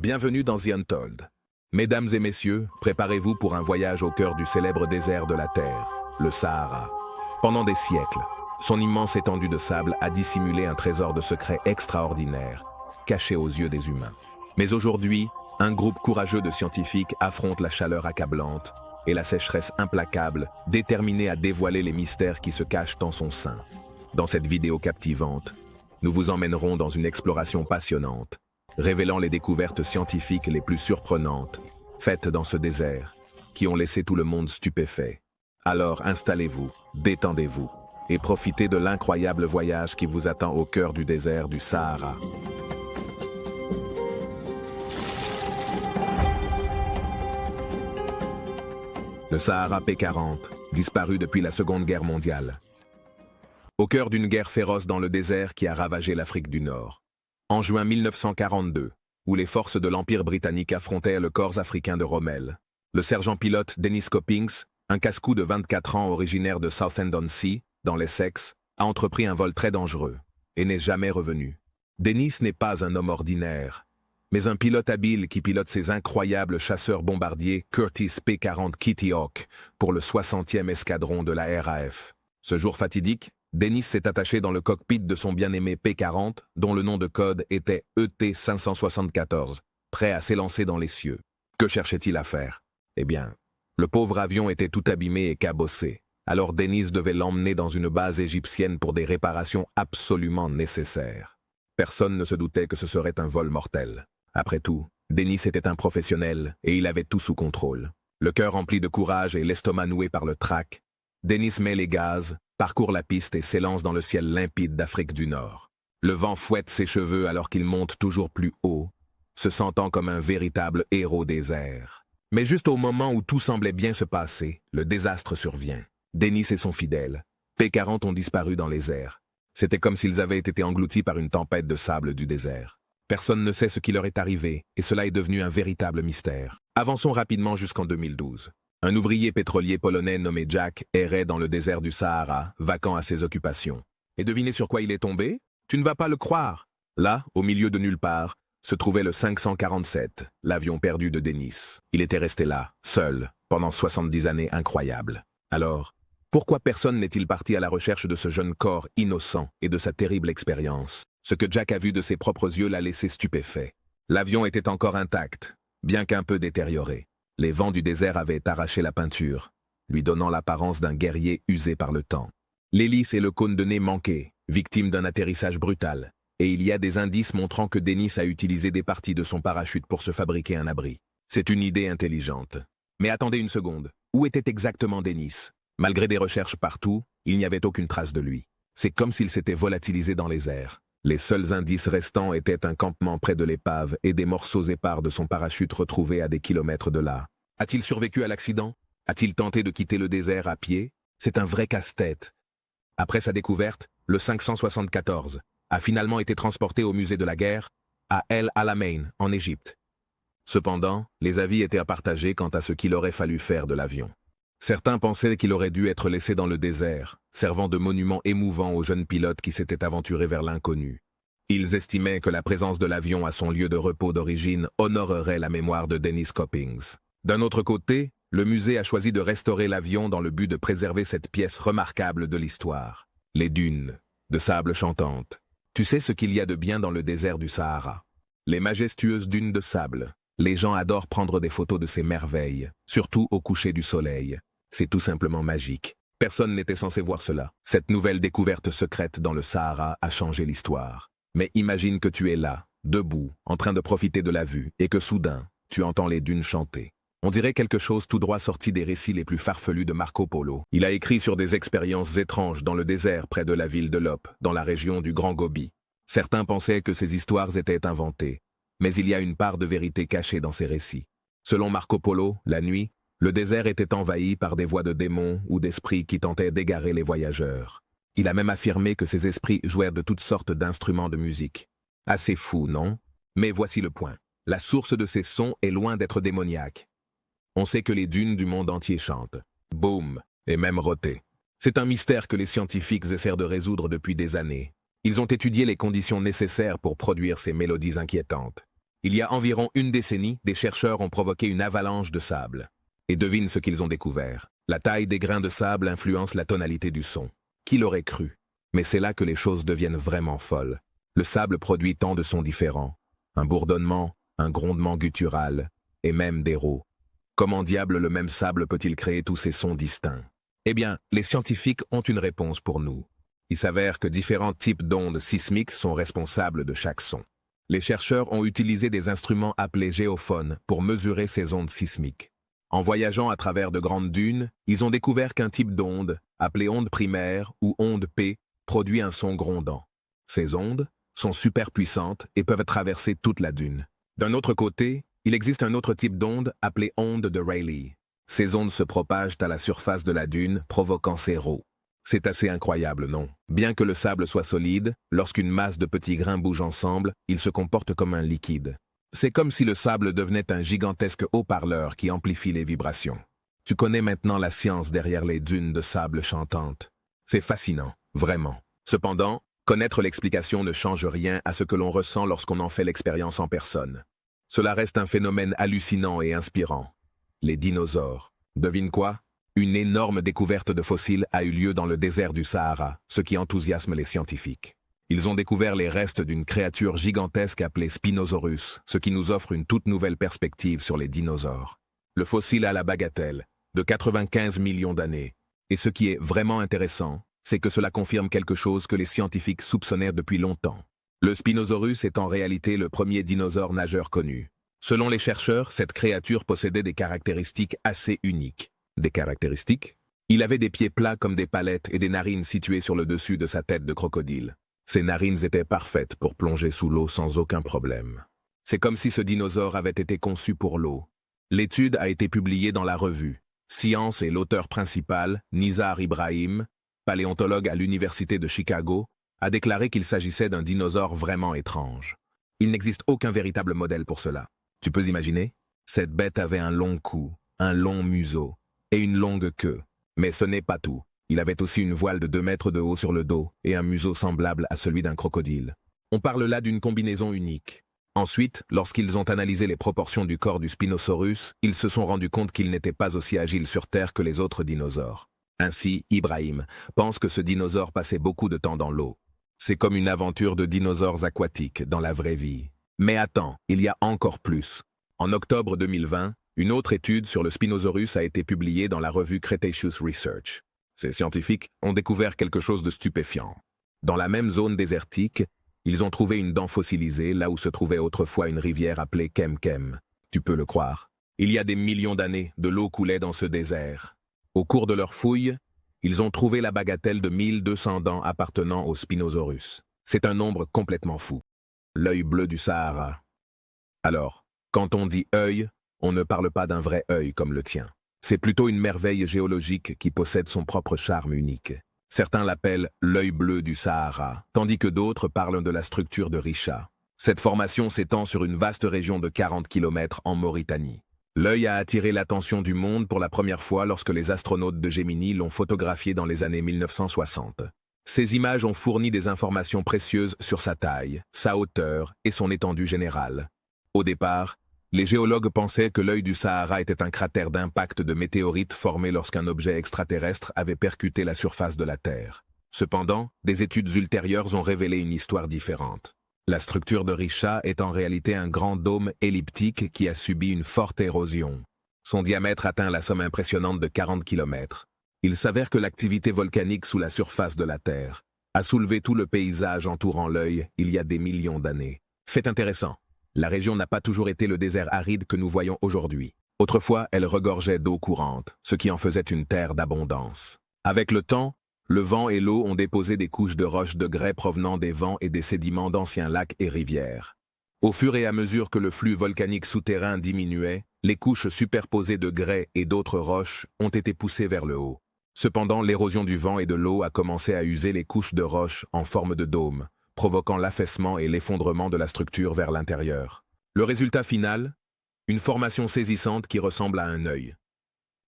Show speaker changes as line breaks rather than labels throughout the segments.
Bienvenue dans The Untold. Mesdames et messieurs, préparez-vous pour un voyage au cœur du célèbre désert de la Terre, le Sahara. Pendant des siècles, son immense étendue de sable a dissimulé un trésor de secrets extraordinaire, caché aux yeux des humains. Mais aujourd'hui, un groupe courageux de scientifiques affronte la chaleur accablante et la sécheresse implacable, déterminés à dévoiler les mystères qui se cachent en son sein. Dans cette vidéo captivante, nous vous emmènerons dans une exploration passionnante, révélant les découvertes scientifiques les plus surprenantes, faites dans ce désert, qui ont laissé tout le monde stupéfait. Alors installez-vous, détendez-vous, et profitez de l'incroyable voyage qui vous attend au cœur du désert du Sahara. Le Sahara P40, disparu depuis la Seconde Guerre mondiale. Au cœur d'une guerre féroce dans le désert qui a ravagé l'Afrique du Nord. En juin 1942, où les forces de l'Empire britannique affrontaient le corps africain de Rommel, le sergent-pilote Dennis Coppings, un casse-cou de 24 ans originaire de Southend-on-Sea, dans l'Essex, a entrepris un vol très dangereux et n'est jamais revenu. Dennis n'est pas un homme ordinaire, mais un pilote habile qui pilote ses incroyables chasseurs-bombardiers Curtiss P-40 Kitty Hawk pour le 60e escadron de la RAF. Ce jour fatidique, Dennis s'est attaché dans le cockpit de son bien-aimé P-40, dont le nom de code était ET-574, prêt à s'élancer dans les cieux. Que cherchait-il à faire? Eh bien, le pauvre avion était tout abîmé et cabossé, alors Dennis devait l'emmener dans une base égyptienne pour des réparations absolument nécessaires. Personne ne se doutait que ce serait un vol mortel. Après tout, Dennis était un professionnel et il avait tout sous contrôle. Le cœur rempli de courage et l'estomac noué par le trac, Dennis met les gaz, parcourt la piste et s'élance dans le ciel limpide d'Afrique du Nord. Le vent fouette ses cheveux alors qu'il monte toujours plus haut, se sentant comme un véritable héros des airs. Mais juste au moment où tout semblait bien se passer, le désastre survient. Dennis et son fidèle, P-40 ont disparu dans les airs. C'était comme s'ils avaient été engloutis par une tempête de sable du désert. Personne ne sait ce qui leur est arrivé, et cela est devenu un véritable mystère. Avançons rapidement jusqu'en 2012. Un ouvrier pétrolier polonais nommé Jack errait dans le désert du Sahara, vacant à ses occupations. Et devinez sur quoi il est tombé? Tu ne vas pas le croire. Là, au milieu de nulle part, se trouvait le 547, l'avion perdu de Dennis. Il était resté là, seul, pendant 70 années incroyables. Alors, pourquoi personne n'est-il parti à la recherche de ce jeune corps innocent et de sa terrible expérience? Ce que Jack a vu de ses propres yeux l'a laissé stupéfait. L'avion était encore intact, bien qu'un peu détérioré. Les vents du désert avaient arraché la peinture, lui donnant l'apparence d'un guerrier usé par le temps. L'hélice et le cône de nez manquaient, victimes d'un atterrissage brutal, et il y a des indices montrant que Dennis a utilisé des parties de son parachute pour se fabriquer un abri. C'est une idée intelligente. Mais attendez une seconde, où était exactement Dennis? Malgré des recherches partout, il n'y avait aucune trace de lui. C'est comme s'il s'était volatilisé dans les airs. Les seuls indices restants étaient un campement près de l'épave et des morceaux épars de son parachute retrouvés à des kilomètres de là. A-t-il survécu à l'accident? A-t-il tenté de quitter le désert à pied? C'est un vrai casse-tête. Après sa découverte, le 574 a finalement été transporté au musée de la guerre, à El Alamein, en Égypte. Cependant, les avis étaient partagés quant à ce qu'il aurait fallu faire de l'avion. Certains pensaient qu'il aurait dû être laissé dans le désert, servant de monument émouvant aux jeunes pilotes qui s'étaient aventurés vers l'inconnu. Ils estimaient que la présence de l'avion à son lieu de repos d'origine honorerait la mémoire de Dennis Coppings. D'un autre côté, le musée a choisi de restaurer l'avion dans le but de préserver cette pièce remarquable de l'histoire. Les dunes, de sable chantante. Tu sais ce qu'il y a de bien dans le désert du Sahara? Les majestueuses dunes de sable. Les gens adorent prendre des photos de ces merveilles, surtout au coucher du soleil. C'est tout simplement magique. Personne n'était censé voir cela. Cette nouvelle découverte secrète dans le Sahara a changé l'histoire. Mais imagine que tu es là, debout, en train de profiter de la vue, et que soudain, tu entends les dunes chanter. On dirait quelque chose tout droit sorti des récits les plus farfelus de Marco Polo. Il a écrit sur des expériences étranges dans le désert près de la ville de Lop, dans la région du Grand Gobi. Certains pensaient que ces histoires étaient inventées, mais il y a une part de vérité cachée dans ces récits. Selon Marco Polo, la nuit, le désert était envahi par des voix de démons ou d'esprits qui tentaient d'égarer les voyageurs. Il a même affirmé que ces esprits jouèrent de toutes sortes d'instruments de musique. Assez fou, non? Mais voici le point. La source de ces sons est loin d'être démoniaque. On sait que les dunes du monde entier chantent. Boum, et même roter. C'est un mystère que les scientifiques essaient de résoudre depuis des années. Ils ont étudié les conditions nécessaires pour produire ces mélodies inquiétantes. Il y a environ une décennie, des chercheurs ont provoqué une avalanche de sable. Et devine ce qu'ils ont découvert. La taille des grains de sable influence la tonalité du son. Qui l'aurait cru? Mais c'est là que les choses deviennent vraiment folles. Le sable produit tant de sons différents. Un bourdonnement, un grondement guttural, et même des rauds. Comment diable le même sable peut-il créer tous ces sons distincts? Eh bien, les scientifiques ont une réponse pour nous. Il s'avère que différents types d'ondes sismiques sont responsables de chaque son. Les chercheurs ont utilisé des instruments appelés géophones pour mesurer ces ondes sismiques. En voyageant à travers de grandes dunes, ils ont découvert qu'un type d'onde, appelée onde primaire ou onde P, produit un son grondant. Ces ondes sont super puissantes et peuvent traverser toute la dune. D'un autre côté, il existe un autre type d'onde appelée onde de Rayleigh. Ces ondes se propagent à la surface de la dune, provoquant ces rauds. C'est assez incroyable, non? Bien que le sable soit solide, lorsqu'une masse de petits grains bouge ensemble, il se comporte comme un liquide. C'est comme si le sable devenait un gigantesque haut-parleur qui amplifie les vibrations. Tu connais maintenant la science derrière les dunes de sable chantantes. C'est fascinant, vraiment. Cependant, connaître l'explication ne change rien à ce que l'on ressent lorsqu'on en fait l'expérience en personne. Cela reste un phénomène hallucinant et inspirant. Les dinosaures. Devine quoi? Une énorme découverte de fossiles a eu lieu dans le désert du Sahara, ce qui enthousiasme les scientifiques. Ils ont découvert les restes d'une créature gigantesque appelée Spinosaurus, ce qui nous offre une toute nouvelle perspective sur les dinosaures. Le fossile a la bagatelle, de 95 millions d'années. Et ce qui est vraiment intéressant, c'est que cela confirme quelque chose que les scientifiques soupçonnaient depuis longtemps. Le Spinosaurus est en réalité le premier dinosaure nageur connu. Selon les chercheurs, cette créature possédait des caractéristiques assez uniques. Des caractéristiques? Il avait des pieds plats comme des palettes et des narines situées sur le dessus de sa tête de crocodile. Ses narines étaient parfaites pour plonger sous l'eau sans aucun problème. C'est comme si ce dinosaure avait été conçu pour l'eau. L'étude a été publiée dans la revue Science et l'auteur principal, Nizar Ibrahim, paléontologue à l'université de Chicago, a déclaré qu'il s'agissait d'un dinosaure vraiment étrange. Il n'existe aucun véritable modèle pour cela. Tu peux imaginer? Cette bête avait un long cou, un long museau et une longue queue. Mais ce n'est pas tout. Il avait aussi une voile de 2 mètres de haut sur le dos et un museau semblable à celui d'un crocodile. On parle là d'une combinaison unique. Ensuite, lorsqu'ils ont analysé les proportions du corps du Spinosaurus, ils se sont rendus compte qu'il n'était pas aussi agile sur Terre que les autres dinosaures. Ainsi, Ibrahim pense que ce dinosaure passait beaucoup de temps dans l'eau. C'est comme une aventure de dinosaures aquatiques dans la vraie vie. Mais attends, il y a encore plus. En octobre 2020, une autre étude sur le Spinosaurus a été publiée dans la revue Cretaceous Research. Ces scientifiques ont découvert quelque chose de stupéfiant. Dans la même zone désertique, ils ont trouvé une dent fossilisée là où se trouvait autrefois une rivière appelée Kemkem. Tu peux le croire. Il y a des millions d'années, de l'eau coulait dans ce désert. Au cours de leurs fouilles, ils ont trouvé la bagatelle de 1200 dents appartenant au Spinosaurus. C'est un nombre complètement fou. L'œil bleu du Sahara. Alors, quand on dit œil, on ne parle pas d'un vrai œil comme le tien. C'est plutôt une merveille géologique qui possède son propre charme unique. Certains l'appellent l'œil bleu du Sahara, tandis que d'autres parlent de la structure de Richa. Cette formation s'étend sur une vaste région de 40 km en Mauritanie. L'œil a attiré l'attention du monde pour la première fois lorsque les astronautes de Gemini l'ont photographié dans les années 1960. Ces images ont fourni des informations précieuses sur sa taille, sa hauteur et son étendue générale. Au départ, les géologues pensaient que l'œil du Sahara était un cratère d'impact de météorites formé lorsqu'un objet extraterrestre avait percuté la surface de la Terre. Cependant, des études ultérieures ont révélé une histoire différente. La structure de Richa est en réalité un grand dôme elliptique qui a subi une forte érosion. Son diamètre atteint la somme impressionnante de 40 km. Il s'avère que l'activité volcanique sous la surface de la Terre a soulevé tout le paysage entourant l'œil il y a des millions d'années. Fait intéressant. La région n'a pas toujours été le désert aride que nous voyons aujourd'hui. Autrefois, elle regorgeait d'eau courante, ce qui en faisait une terre d'abondance. Avec le temps, le vent et l'eau ont déposé des couches de roches de grès provenant des vents et des sédiments d'anciens lacs et rivières. Au fur et à mesure que le flux volcanique souterrain diminuait, les couches superposées de grès et d'autres roches ont été poussées vers le haut. Cependant, l'érosion du vent et de l'eau a commencé à user les couches de roches en forme de dôme, provoquant l'affaissement et l'effondrement de la structure vers l'intérieur. Le résultat final? Une formation saisissante qui ressemble à un œil.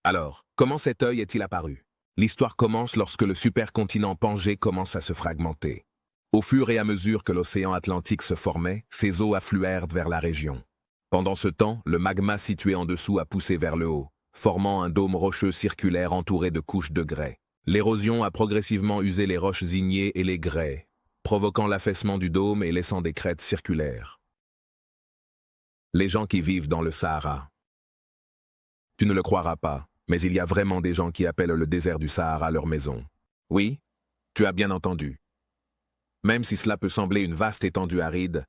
Alors, comment cet œil est-il apparu? L'histoire commence lorsque le supercontinent Pangée commence à se fragmenter. Au fur et à mesure que l'océan Atlantique se formait, ses eaux affluèrent vers la région. Pendant ce temps, le magma situé en dessous a poussé vers le haut, formant un dôme rocheux circulaire entouré de couches de grès. L'érosion a progressivement usé les roches ignées et les grès, provoquant l'affaissement du dôme et laissant des crêtes circulaires. Les gens qui vivent dans le Sahara. Tu ne le croiras pas, mais il y a vraiment des gens qui appellent le désert du Sahara leur maison. Oui, tu as bien entendu. Même si cela peut sembler une vaste étendue aride,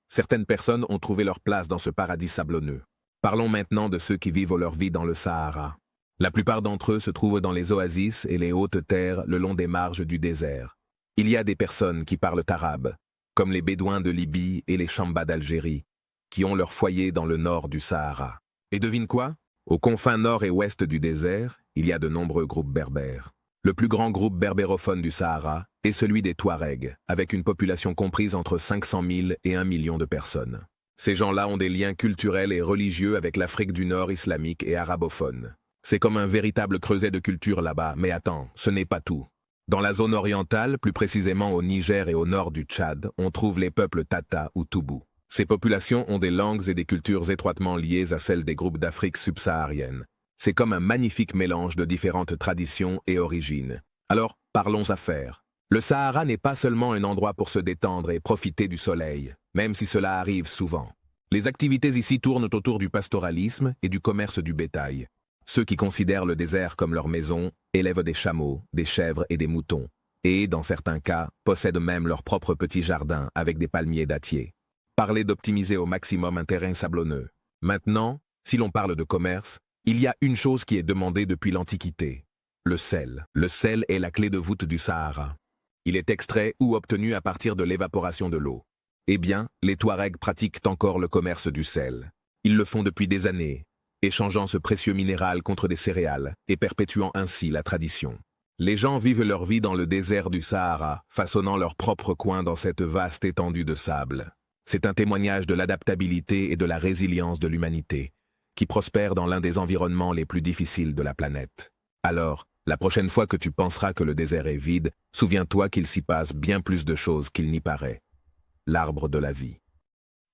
certaines personnes ont trouvé leur place dans ce paradis sablonneux. Parlons maintenant de ceux qui vivent leur vie dans le Sahara. La plupart d'entre eux se trouvent dans les oasis et les hautes terres le long des marges du désert. Il y a des personnes qui parlent arabe, comme les Bédouins de Libye et les Chambas d'Algérie, qui ont leur foyer dans le nord du Sahara. Et devine quoi? Aux confins nord et ouest du désert, il y a de nombreux groupes berbères. Le plus grand groupe berbérophone du Sahara est celui des Touaregs, avec une population comprise entre 500 000 et 1 million de personnes. Ces gens-là ont des liens culturels et religieux avec l'Afrique du Nord islamique et arabophone. C'est comme un véritable creuset de culture là-bas, mais attends, ce n'est pas tout. Dans la zone orientale, plus précisément au Niger et au nord du Tchad, on trouve les peuples Tata ou Toubou. Ces populations ont des langues et des cultures étroitement liées à celles des groupes d'Afrique subsaharienne. C'est comme un magnifique mélange de différentes traditions et origines. Alors, parlons affaires. Le Sahara n'est pas seulement un endroit pour se détendre et profiter du soleil, même si cela arrive souvent. Les activités ici tournent autour du pastoralisme et du commerce du bétail. Ceux qui considèrent le désert comme leur maison élèvent des chameaux, des chèvres et des moutons, et, dans certains cas, possèdent même leur propre petit jardin avec des palmiers dattiers. Parler d'optimiser au maximum un terrain sablonneux. Maintenant, si l'on parle de commerce, il y a une chose qui est demandée depuis l'Antiquité. Le sel. Le sel est la clé de voûte du Sahara. Il est extrait ou obtenu à partir de l'évaporation de l'eau. Eh bien, les Touaregs pratiquent encore le commerce du sel. Ils le font depuis des années, échangeant ce précieux minéral contre des céréales et perpétuant ainsi la tradition. Les gens vivent leur vie dans le désert du Sahara, façonnant leur propre coin dans cette vaste étendue de sable. C'est un témoignage de l'adaptabilité et de la résilience de l'humanité, qui prospère dans l'un des environnements les plus difficiles de la planète. Alors, la prochaine fois que tu penseras que le désert est vide, souviens-toi qu'il s'y passe bien plus de choses qu'il n'y paraît. L'arbre de la vie.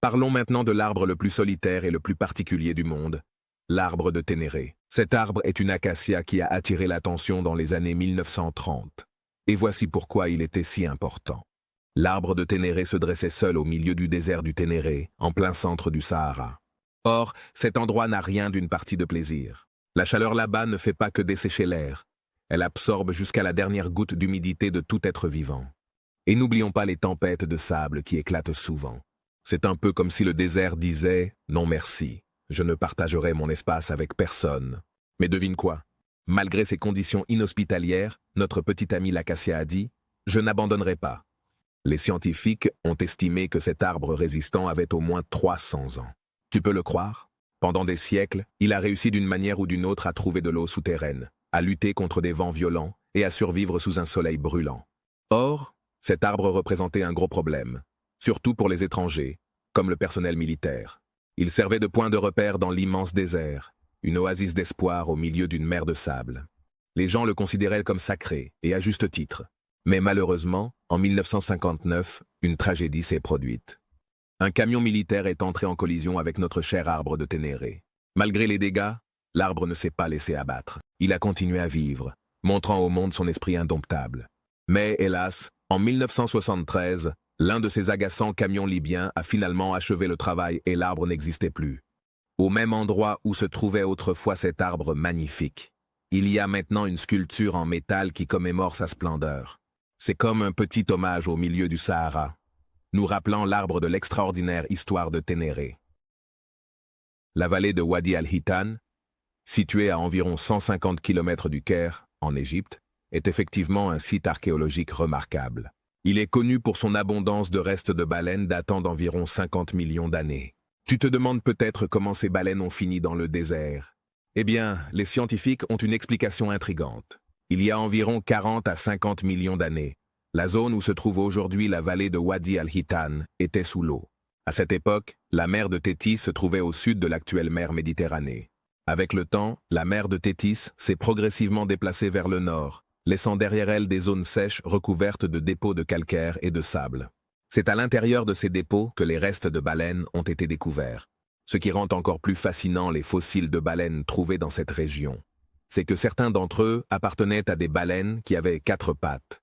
Parlons maintenant de l'arbre le plus solitaire et le plus particulier du monde, l'arbre de Ténéré. Cet arbre est une acacia qui a attiré l'attention dans les années 1930. Et voici pourquoi il était si important. L'arbre de Ténéré se dressait seul au milieu du désert du Ténéré, en plein centre du Sahara. Or, cet endroit n'a rien d'une partie de plaisir. La chaleur là-bas ne fait pas que dessécher l'air. Elle absorbe jusqu'à la dernière goutte d'humidité de tout être vivant. Et n'oublions pas les tempêtes de sable qui éclatent souvent. C'est un peu comme si le désert disait « Non merci, je ne partagerai mon espace avec personne ». Mais devine quoi? Malgré ces conditions inhospitalières, notre petit ami l'acacia a dit « Je n'abandonnerai pas ». Les scientifiques ont estimé que cet arbre résistant avait au moins 300 ans. Tu peux le croire? Pendant des siècles, il a réussi d'une manière ou d'une autre à trouver de l'eau souterraine, à lutter contre des vents violents et à survivre sous un soleil brûlant. Or, cet arbre représentait un gros problème, surtout pour les étrangers, comme le personnel militaire. Il servait de point de repère dans l'immense désert, une oasis d'espoir au milieu d'une mer de sable. Les gens le considéraient comme sacré, et à juste titre. Mais malheureusement, en 1959, une tragédie s'est produite. Un camion militaire est entré en collision avec notre cher arbre de Ténéré. Malgré les dégâts, l'arbre ne s'est pas laissé abattre. Il a continué à vivre, montrant au monde son esprit indomptable. Mais, hélas, en 1973, l'un de ces agaçants camions libyens a finalement achevé le travail et l'arbre n'existait plus. Au même endroit où se trouvait autrefois cet arbre magnifique, il y a maintenant une sculpture en métal qui commémore sa splendeur. C'est comme un petit hommage au milieu du Sahara, nous rappelant l'arbre de l'extraordinaire histoire de Ténéré. La vallée de Wadi al-Hitan, située à environ 150 km du Caire, en Égypte, est effectivement un site archéologique remarquable. Il est connu pour son abondance de restes de baleines datant d'environ 50 millions d'années. Tu te demandes peut-être comment ces baleines ont fini dans le désert. Eh bien, les scientifiques ont une explication intrigante. Il y a environ 40 à 50 millions d'années, la zone où se trouve aujourd'hui la vallée de Wadi al-Hitan était sous l'eau. À cette époque, la mer de Tétis se trouvait au sud de l'actuelle mer Méditerranée. Avec le temps, la mer de Tétis s'est progressivement déplacée vers le nord, laissant derrière elle des zones sèches recouvertes de dépôts de calcaire et de sable. C'est à l'intérieur de ces dépôts que les restes de baleines ont été découverts. Ce qui rend encore plus fascinant les fossiles de baleines trouvés dans cette région, c'est que certains d'entre eux appartenaient à des baleines qui avaient 4 pattes.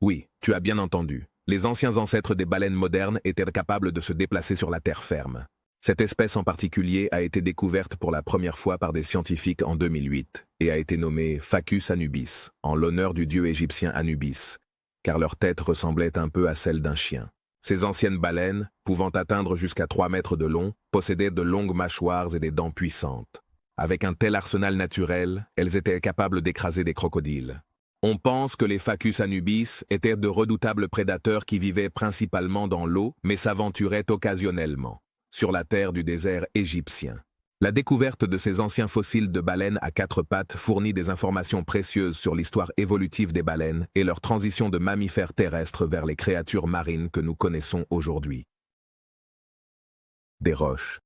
Oui, tu as bien entendu, les anciens ancêtres des baleines modernes étaient capables de se déplacer sur la terre ferme. Cette espèce en particulier a été découverte pour la première fois par des scientifiques en 2008 et a été nommée Phacus anubis, en l'honneur du dieu égyptien Anubis, car leur tête ressemblait un peu à celle d'un chien. Ces anciennes baleines, pouvant atteindre jusqu'à 3 mètres de long, possédaient de longues mâchoires et des dents puissantes. Avec un tel arsenal naturel, elles étaient capables d'écraser des crocodiles. On pense que les Phacus anubis étaient de redoutables prédateurs qui vivaient principalement dans l'eau, mais s'aventuraient occasionnellement sur la terre du désert égyptien. La découverte de ces anciens fossiles de baleines à 4 pattes fournit des informations précieuses sur l'histoire évolutive des baleines et leur transition de mammifères terrestres vers les créatures marines que nous connaissons aujourd'hui. Des roches.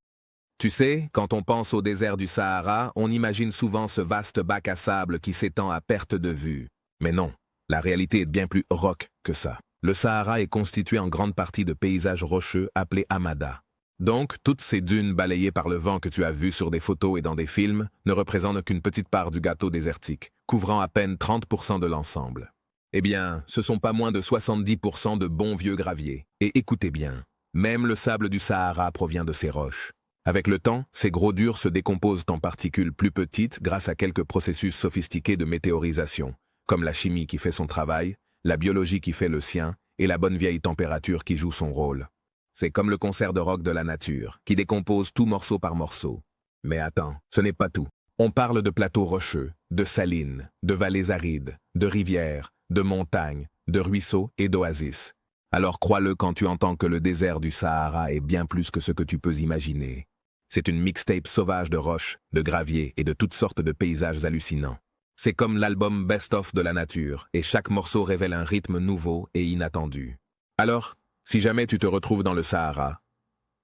Tu sais, quand on pense au désert du Sahara, on imagine souvent ce vaste bac à sable qui s'étend à perte de vue. Mais non, la réalité est bien plus rock que ça. Le Sahara est constitué en grande partie de paysages rocheux appelés hamadas. Donc, toutes ces dunes balayées par le vent que tu as vues sur des photos et dans des films ne représentent qu'une petite part du gâteau désertique, couvrant à peine 30% de l'ensemble. Eh bien, ce sont pas moins de 70% de bons vieux graviers. Et écoutez bien, même le sable du Sahara provient de ces roches. Avec le temps, ces gros durs se décomposent en particules plus petites grâce à quelques processus sophistiqués de météorisation, comme la chimie qui fait son travail, la biologie qui fait le sien, et la bonne vieille température qui joue son rôle. C'est comme le concert de rock de la nature, qui décompose tout morceau par morceau. Mais attends, ce n'est pas tout. On parle de plateaux rocheux, de salines, de vallées arides, de rivières, de montagnes, de ruisseaux et d'oasis. Alors crois-le quand tu entends que le désert du Sahara est bien plus que ce que tu peux imaginer. C'est une mixtape sauvage de roches, de graviers et de toutes sortes de paysages hallucinants. C'est comme l'album Best-of de la nature, et chaque morceau révèle un rythme nouveau et inattendu. Alors, si jamais tu te retrouves dans le Sahara,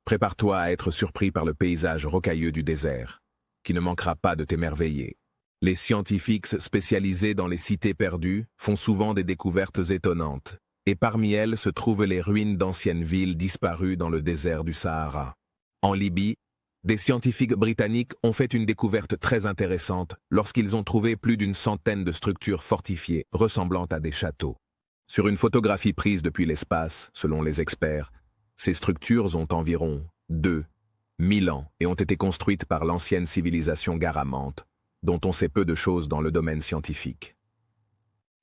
prépare-toi à être surpris par le paysage rocailleux du désert, qui ne manquera pas de t'émerveiller. Les scientifiques spécialisés dans les cités perdues font souvent des découvertes étonnantes, et parmi elles se trouvent les ruines d'anciennes villes disparues dans le désert du Sahara. En Libye, des scientifiques britanniques ont fait une découverte très intéressante lorsqu'ils ont trouvé plus d'une centaine de structures fortifiées ressemblant à des châteaux. Sur une photographie prise depuis l'espace, selon les experts, ces structures ont environ 2000 ans et ont été construites par l'ancienne civilisation garamante, dont on sait peu de choses dans le domaine scientifique.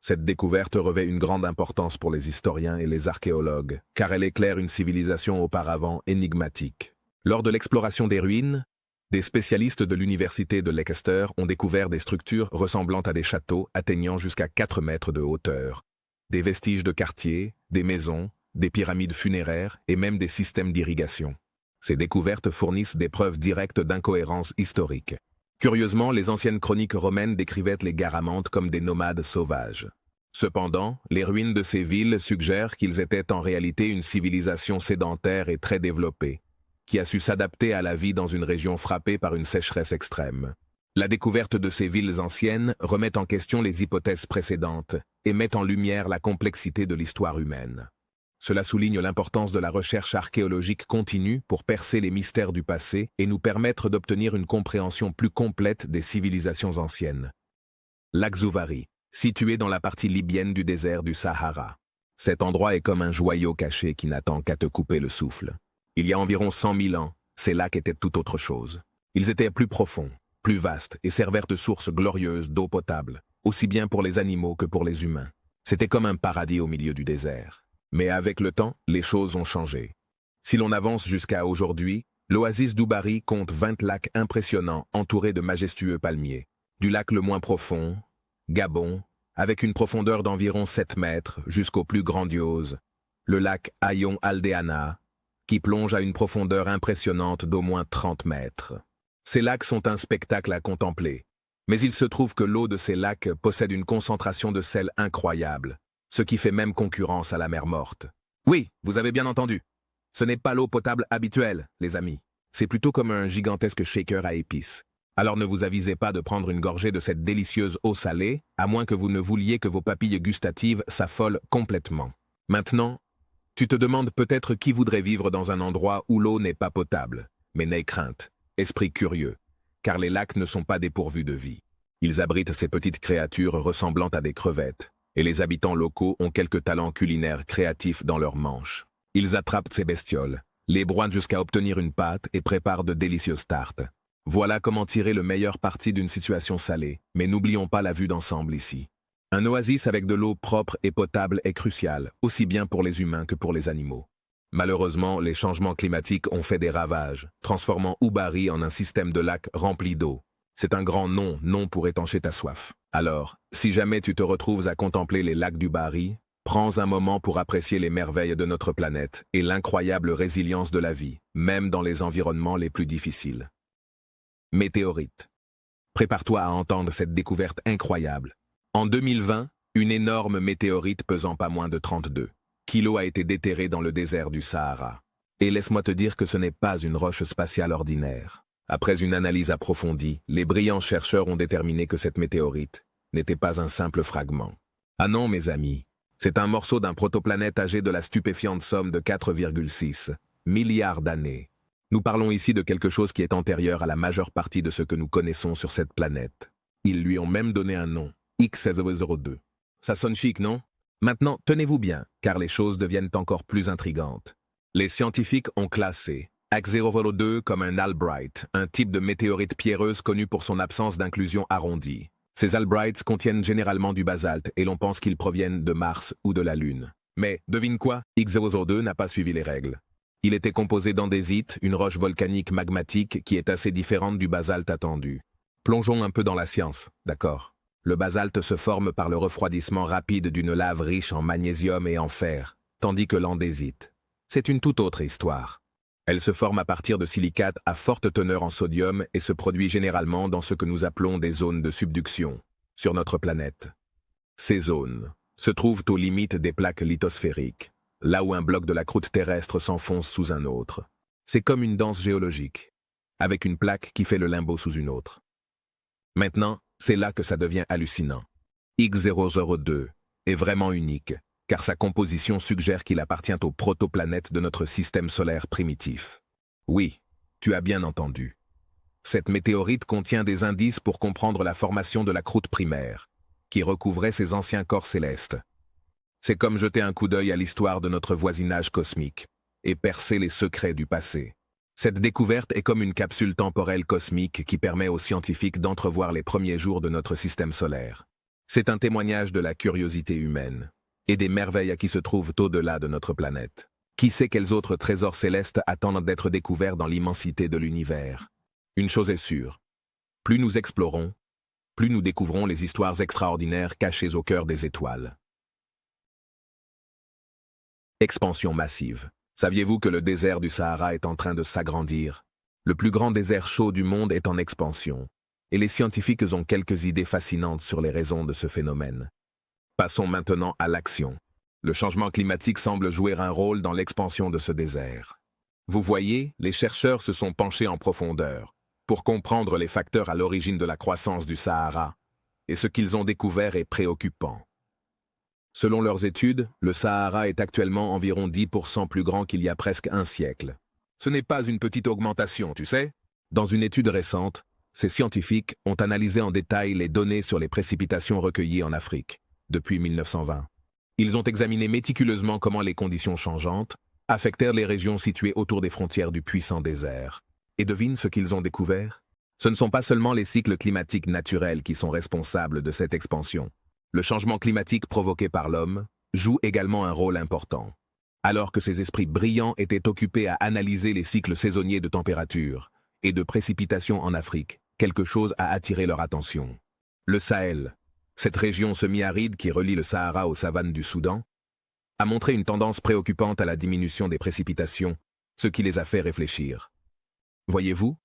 Cette découverte revêt une grande importance pour les historiens et les archéologues, car elle éclaire une civilisation auparavant énigmatique. Lors de l'exploration des ruines, des spécialistes de l'université de Leicester ont découvert des structures ressemblant à des châteaux atteignant jusqu'à 4 mètres de hauteur, des vestiges de quartiers, des maisons, des pyramides funéraires et même des systèmes d'irrigation. Ces découvertes fournissent des preuves directes d'incohérence historique. Curieusement, les anciennes chroniques romaines décrivaient les Garamantes comme des nomades sauvages. Cependant, les ruines de ces villes suggèrent qu'ils étaient en réalité une civilisation sédentaire et très développée, qui a su s'adapter à la vie dans une région frappée par une sécheresse extrême. La découverte de ces villes anciennes remet en question les hypothèses précédentes et met en lumière la complexité de l'histoire humaine. Cela souligne l'importance de la recherche archéologique continue pour percer les mystères du passé et nous permettre d'obtenir une compréhension plus complète des civilisations anciennes. Lac Zouvari, situé dans la partie libyenne du désert du Sahara. Cet endroit est comme un joyau caché qui n'attend qu'à te couper le souffle. Il y a environ 100 000 ans, ces lacs étaient tout autre chose. Ils étaient plus profonds, plus vastes et servèrent de source glorieuse d'eau potable, aussi bien pour les animaux que pour les humains. C'était comme un paradis au milieu du désert. Mais avec le temps, les choses ont changé. Si l'on avance jusqu'à aujourd'hui, l'oasis d'Oubari compte 20 lacs impressionnants entourés de majestueux palmiers. Du lac le moins profond, Gabon, avec une profondeur d'environ 7 mètres, jusqu'au plus grandiose, le lac Ayon Aldeana, qui plonge à une profondeur impressionnante d'au moins 30 mètres. Ces lacs sont un spectacle à contempler, mais il se trouve que l'eau de ces lacs possède une concentration de sel incroyable, ce qui fait même concurrence à la mer morte. Oui, vous avez bien entendu. Ce n'est pas l'eau potable habituelle, les amis. C'est plutôt comme un gigantesque shaker à épices. Alors ne vous avisez pas de prendre une gorgée de cette délicieuse eau salée, à moins que vous ne vouliez que vos papilles gustatives s'affolent complètement. Maintenant, tu te demandes peut-être qui voudrait vivre dans un endroit où l'eau n'est pas potable. Mais n'aie crainte. esprit curieux, car les lacs ne sont pas dépourvus de vie. Ils abritent ces petites créatures ressemblant à des crevettes, et les habitants locaux ont quelques talents culinaires créatifs dans leurs manches. Ils attrapent ces bestioles, les broient jusqu'à obtenir une pâte et préparent de délicieuses tartes. Voilà comment tirer le meilleur parti d'une situation salée, mais n'oublions pas la vue d'ensemble ici. Un oasis avec de l'eau propre et potable est crucial, aussi bien pour les humains que pour les animaux. Malheureusement, les changements climatiques ont fait des ravages, transformant Ubari en un système de lacs rempli d'eau. C'est un grand non pour étancher ta soif. Alors, si jamais tu te retrouves à contempler les lacs d'Ubari, prends un moment pour apprécier les merveilles de notre planète et l'incroyable résilience de la vie, même dans les environnements les plus difficiles. Météorite. Prépare-toi à entendre cette découverte incroyable. En 2020, une énorme météorite pesant pas moins de 32 kilos a été déterrée dans le désert du Sahara. Et laisse-moi te dire que ce n'est pas une roche spatiale ordinaire. Après une analyse approfondie, les brillants chercheurs ont déterminé que cette météorite n'était pas un simple fragment. Ah non, mes amis, c'est un morceau d'un protoplanète âgé de la stupéfiante somme de 4,6 milliards d'années. Nous parlons ici de quelque chose qui est antérieur à la majeure partie de ce que nous connaissons sur cette planète. Ils lui ont même donné un nom, X002. Ça sonne chic, non? Maintenant, tenez-vous bien, car les choses deviennent encore plus intrigantes. Les scientifiques ont classé X002 comme un Albright, un type de météorite pierreuse connu pour son absence d'inclusion arrondie. Ces Albrights contiennent généralement du basalte et l'on pense qu'ils proviennent de Mars ou de la Lune. Mais, devine quoi, X002 n'a pas suivi les règles. Il était composé d'andésite, une roche volcanique magmatique qui est assez différente du basalte attendu. Plongeons un peu dans la science, d'accord? Le basalte se forme par le refroidissement rapide d'une lave riche en magnésium et en fer, tandis que l'andésite, c'est une toute autre histoire. Elle se forme à partir de silicates à forte teneur en sodium et se produit généralement dans ce que nous appelons des zones de subduction, sur notre planète. Ces zones se trouvent aux limites des plaques lithosphériques, là où un bloc de la croûte terrestre s'enfonce sous un autre. C'est comme une danse géologique, avec une plaque qui fait le limbo sous une autre. Maintenant, c'est là que ça devient hallucinant. X002 est vraiment unique, car sa composition suggère qu'il appartient aux protoplanètes de notre système solaire primitif. Oui, tu as bien entendu. Cette météorite contient des indices pour comprendre la formation de la croûte primaire, qui recouvrait ces anciens corps célestes. C'est comme jeter un coup d'œil à l'histoire de notre voisinage cosmique et percer les secrets du passé. Cette découverte est comme une capsule temporelle cosmique qui permet aux scientifiques d'entrevoir les premiers jours de notre système solaire. C'est un témoignage de la curiosité humaine et des merveilles qui se trouvent au-delà de notre planète. Qui sait quels autres trésors célestes attendent d'être découverts dans l'immensité de l'univers? Une chose est sûre, plus nous explorons, plus nous découvrons les histoires extraordinaires cachées au cœur des étoiles. Expansion massive. Saviez-vous que le désert du Sahara est en train de s'agrandir? Le plus grand désert chaud du monde est en expansion, et les scientifiques ont quelques idées fascinantes sur les raisons de ce phénomène. Passons maintenant à l'action. Le changement climatique semble jouer un rôle dans l'expansion de ce désert. Vous voyez, les chercheurs se sont penchés en profondeur pour comprendre les facteurs à l'origine de la croissance du Sahara, et ce qu'ils ont découvert est préoccupant. Selon leurs études, le Sahara est actuellement environ 10% plus grand qu'il y a presque un siècle. Ce n'est pas une petite augmentation, tu sais. Dans une étude récente, ces scientifiques ont analysé en détail les données sur les précipitations recueillies en Afrique, depuis 1920. Ils ont examiné méticuleusement comment les conditions changeantes affectèrent les régions situées autour des frontières du puissant désert. Et devine ce qu'ils ont découvert? Ce ne sont pas seulement les cycles climatiques naturels qui sont responsables de cette expansion. Le changement climatique provoqué par l'homme joue également un rôle important. Alors que ces esprits brillants étaient occupés à analyser les cycles saisonniers de température et de précipitations en Afrique, quelque chose a attiré leur attention. Le Sahel, cette région semi-aride qui relie le Sahara aux savanes du Soudan, a montré une tendance préoccupante à la diminution des précipitations, ce qui les a fait réfléchir. Voyez-vous?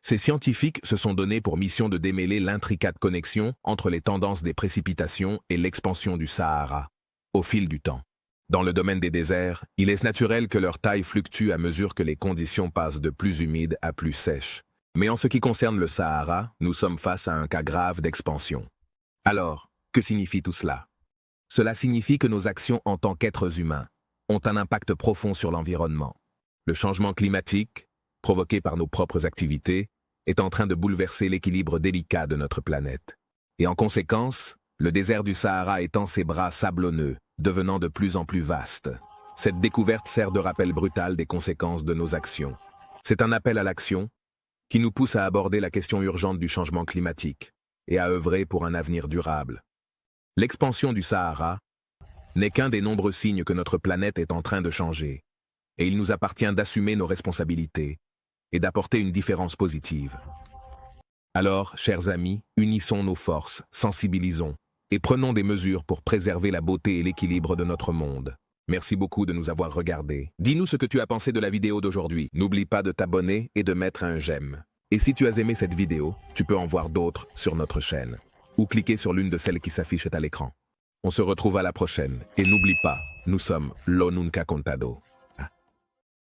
Ces scientifiques se sont donnés pour mission de démêler l'intricate connexion entre les tendances des précipitations et l'expansion du Sahara, au fil du temps. Dans le domaine des déserts, il est naturel que leur taille fluctue à mesure que les conditions passent de plus humides à plus sèches. Mais en ce qui concerne le Sahara, nous sommes face à un cas grave d'expansion. Alors, que signifie tout cela? Cela signifie que nos actions en tant qu'êtres humains ont un impact profond sur l'environnement. Le changement climatique, provoquée par nos propres activités, est en train de bouleverser l'équilibre délicat de notre planète. Et en conséquence, le désert du Sahara étend ses bras sablonneux, devenant de plus en plus vaste. Cette découverte sert de rappel brutal des conséquences de nos actions. C'est un appel à l'action qui nous pousse à aborder la question urgente du changement climatique et à œuvrer pour un avenir durable. L'expansion du Sahara n'est qu'un des nombreux signes que notre planète est en train de changer, et il nous appartient d'assumer nos responsabilités et d'apporter une différence positive. Alors, chers amis, unissons nos forces, sensibilisons et prenons des mesures pour préserver la beauté et l'équilibre de notre monde. Merci beaucoup de nous avoir regardés. Dis-nous ce que tu as pensé de la vidéo d'aujourd'hui. N'oublie pas de t'abonner et de mettre un j'aime. Et si tu as aimé cette vidéo, tu peux en voir d'autres sur notre chaîne, ou cliquer sur l'une de celles qui s'affichent à l'écran. On se retrouve à la prochaine, et n'oublie pas, nous sommes Lo Nunca Contado.